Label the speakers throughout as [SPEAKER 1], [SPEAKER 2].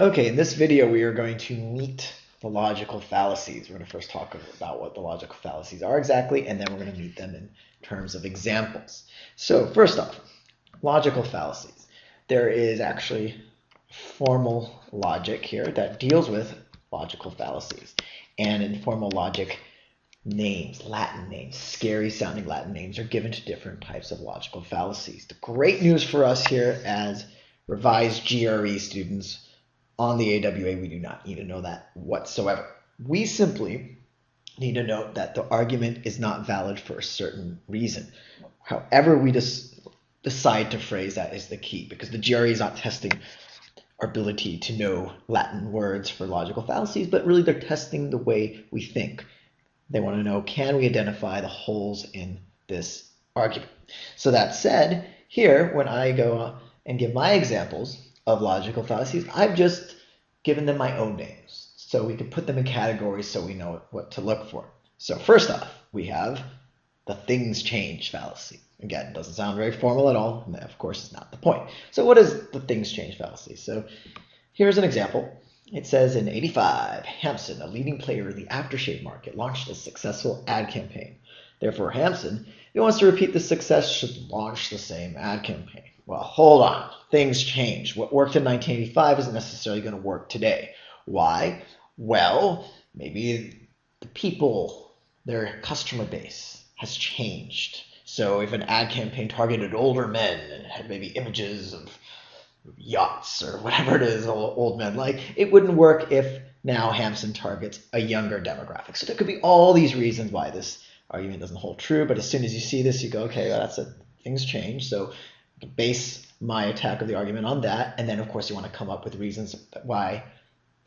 [SPEAKER 1] Okay, in this video we are going to meet the logical fallacies. We're going to first talk about what the logical fallacies are exactly, and then we're going to meet them in terms of examples. So first off, logical fallacies. There is actually formal logic here that deals with logical fallacies. And in formal logic, names, Latin names, scary sounding Latin names are given to different types of logical fallacies. The great news for us here as revised GRE students on the AWA, we do not need to know that whatsoever. We simply need to note that the argument is not valid for a certain reason. However we decide to phrase that is the key, because the GRE is not testing our ability to know Latin words for logical fallacies, but really they're testing the way we think. They want to know, can we identify the holes in this argument? So that said, here, when I go and give my examples of logical fallacies, I've just given them my own names. So we can put them in categories so we know what to look for. So first off, we have the things change fallacy. Again, it doesn't sound very formal at all, and that, of course, is not the point. So what is the things change fallacy? So here's an example. It says in 85, Hampson, a leading player in the aftershave market, launched a successful ad campaign. Therefore, Hampson, if he wants to repeat the success, should launch the same ad campaign. Well, hold on. Things change. What worked in 1985 isn't necessarily going to work today. Why? Well, maybe the people, their customer base has changed. So if an ad campaign targeted older men and had maybe images of yachts or whatever it is old men like, it wouldn't work if now Hampson targets a younger demographic. So there could be all these reasons why this argument doesn't hold true, but as soon as you see this, you go, okay, that's it. Things change. So base my attack of the argument on that, and then of course you want to come up with reasons why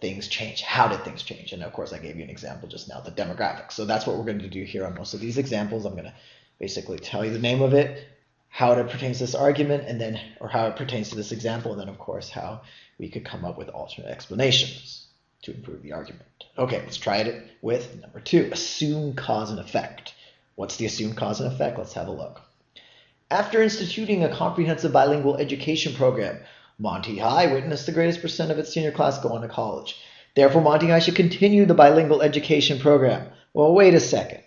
[SPEAKER 1] things change. How did things change? And of course I gave you an example just now, the demographics. So that's what we're going to do here on most of these examples. I'm going to basically tell you the name of it, how it pertains to this argument, and then, or how it pertains to this example, and then of course how we could come up with alternate explanations to improve the argument. Okay, let's try it with number 2, assume cause and effect. What's the assumed cause and effect? Let's have a look. After instituting a comprehensive bilingual education program, Monty High witnessed the greatest percent of its senior class go on to college. Therefore, Monty High should continue the bilingual education program. Well, wait a second.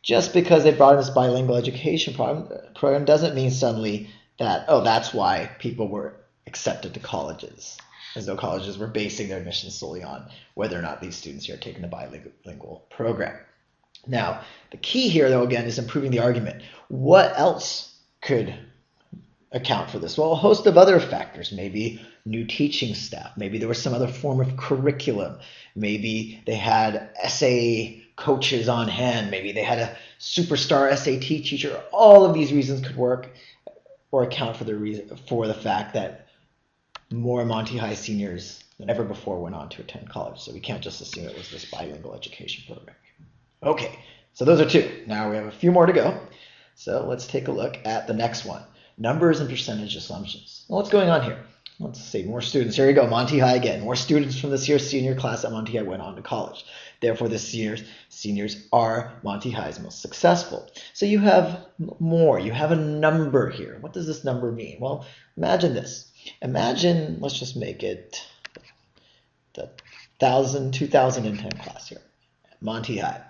[SPEAKER 1] Just because they brought in this bilingual education program doesn't mean suddenly that, oh, that's why people were accepted to colleges, as though colleges were basing their admissions solely on whether or not these students here are taking the bilingual program. Now, the key here, though, again, is improving the argument. What else could account for this? Well, a host of other factors. Maybe new teaching staff. Maybe there was some other form of curriculum. Maybe they had essay coaches on hand. Maybe they had a superstar SAT teacher. All of these reasons could work or account for the fact that more Monty High seniors than ever before went on to attend college. So we can't just assume it was this bilingual education program. Okay, so those are 2. Now we have a few more to go. So let's take a look at the next one. Numbers and percentage assumptions. Well, what's going on here? Let's see, more students. Here we go, Monty High again. More students from this year's senior class at Monty High went on to college. Therefore, this year's seniors are Monty High's most successful. So you have more. You have a number here. What does this number mean? Well, imagine this. Imagine, let's just make it the 2010 class here at Monty High.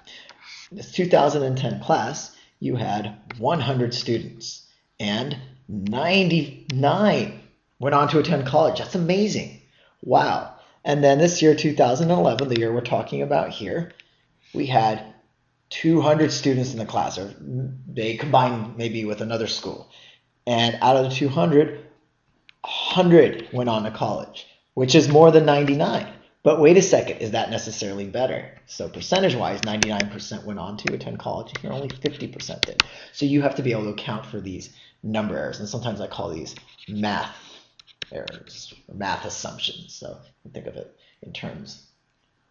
[SPEAKER 1] This 2010 class, you had 100 students and 99 went on to attend college. That's amazing. Wow. And then this year, 2011, the year we're talking about here, we had 200 students in the class, or they combined maybe with another school. And out of the 200, 100 went on to college, which is more than 99. But wait a second, is that necessarily better? So percentage-wise, 99% went on to attend college, and only 50% did. So you have to be able to account for these number errors, and sometimes I call these math errors, or math assumptions. So think of it in terms,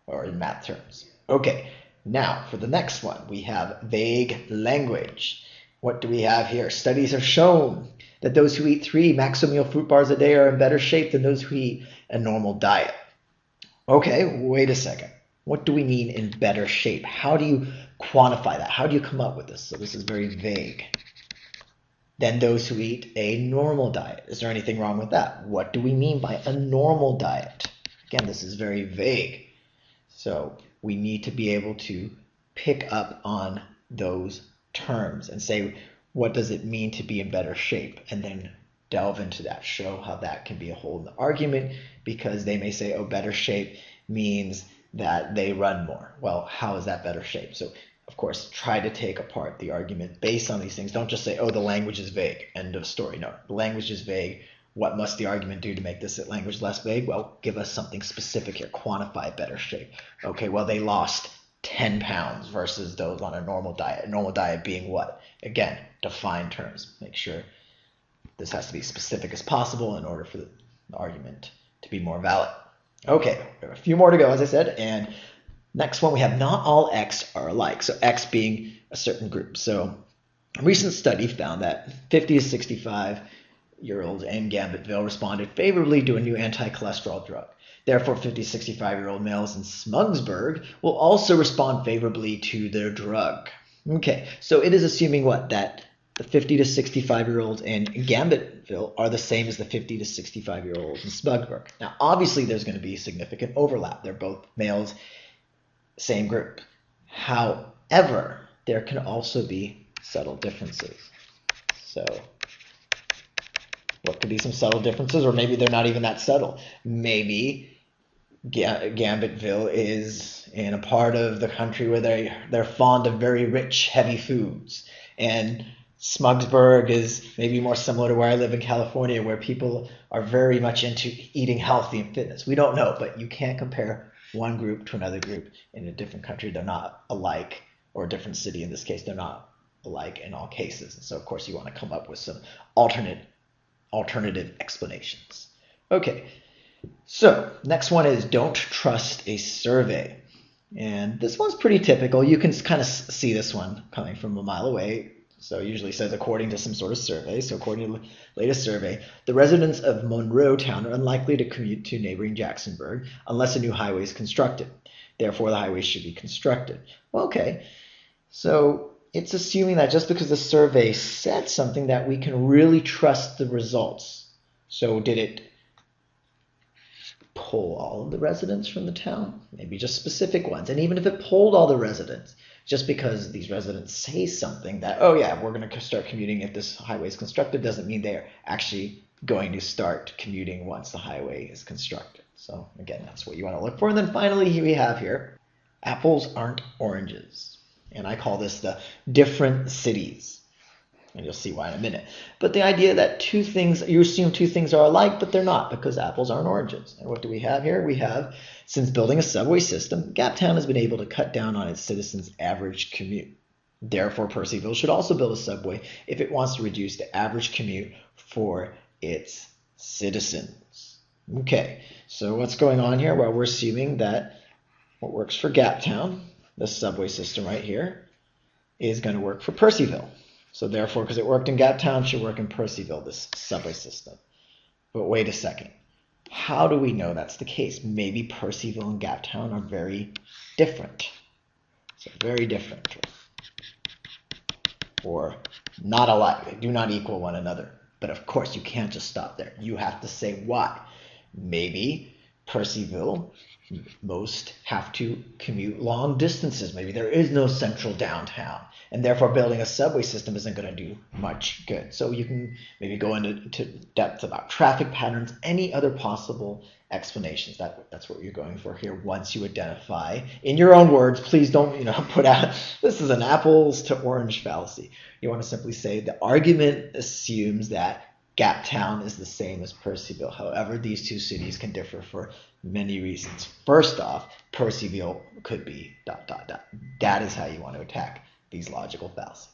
[SPEAKER 1] or in math terms. Okay, now for the next one, we have vague language. What do we have here? Studies have shown that those who eat 3 Maximil fruit bars a day are in better shape than those who eat a normal diet. Okay, wait a second. What do we mean in better shape? How do you quantify that? How do you come up with this? So this is very vague. Then those who eat a normal diet. Is there anything wrong with that? What do we mean by a normal diet? Again, this is very vague. So we need to be able to pick up on those terms and say, what does it mean to be in better shape? And then delve into that, show how that can be a whole in the argument, because they may say, oh, better shape means that they run more. Well, how is that better shape? So, of course, try to take apart the argument based on these things. Don't just say, oh, the language is vague, end of story. No, the language is vague. What must the argument do to make this language less vague? Well, give us something specific here. Quantify better shape. Okay, well, they lost 10 pounds versus those on a normal diet. A normal diet being what? Again, define terms. Make sure this has to be specific as possible in order for the argument to be more valid. Okay, there are a few more to go, as I said. And next one, we have not all X are alike. So X being a certain group. So a recent study found that 50 to 65-year-olds in Gambittville responded favorably to a new anti-cholesterol drug. Therefore, 50 to 65-year-old males in Smugsburg will also respond favorably to their drug. Okay, so it is assuming what? That the 50 to 65-year-olds in Gambittville are the same as the 50 to 65-year-olds in Smugsburg. Now, obviously, there's going to be significant overlap. They're both males, same group. However, there can also be subtle differences. So what could be some subtle differences? Or maybe they're not even that subtle. Maybe Gambittville is in a part of the country where they're fond of very rich, heavy foods. And Smugsburg is maybe more similar to where I live in California, where people are very much into eating healthy and fitness. We don't know, but you can't compare one group to another group in a different country. They're not alike, or a different city in this case. They're not alike in all cases. And so, of course, you want to come up with some alternative explanations. Okay, so next one is don't trust a survey. And this one's pretty typical. You can kind of see this one coming from a mile away. So it usually says according to some sort of survey. So according to the latest survey, the residents of Monroe Town are unlikely to commute to neighboring Jacksonburg unless a new highway is constructed. Therefore, the highway should be constructed. Well, okay, so it's assuming that just because the survey said something that we can really trust the results. So did it poll all of the residents from the town? Maybe just specific ones. And even if it polled all the residents, just because these residents say something that, oh yeah, we're going to start commuting if this highway is constructed, doesn't mean they're actually going to start commuting once the highway is constructed. So again, that's what you want to look for. And then finally, we have here, apples aren't oranges. And I call this the different cities. And you'll see why in a minute. But the idea that you assume two things are alike, but they're not, because apples aren't oranges. And what do we have here? We have, since building a subway system, Gaptown has been able to cut down on its citizens' average commute. Therefore, Percyville should also build a subway if it wants to reduce the average commute for its citizens. Okay, so what's going on here? Well, we're assuming that what works for Gaptown, the subway system right here, is going to work for Percyville. So therefore, because it worked in Gaptown, it should work in Percyville, this subway system. But wait a second. How do we know that's the case? Maybe Percyville and Gaptown are very different. So very different. Or not alike. They do not equal one another. But of course, you can't just stop there. You have to say why. Maybe Percyville, most have to commute long distances. Maybe there is no central downtown, and therefore building a subway system isn't going to do much good. So you can maybe go into depth about traffic patterns, any other possible explanations. That's what you're going for here once you identify, in your own words, please don't put out, this is an apples to orange fallacy. You want to simply say the argument assumes that Gaptown is the same as Percyville. However, these two cities can differ for many reasons. First off, Percyville could be ... That is how you want to attack these logical fallacies.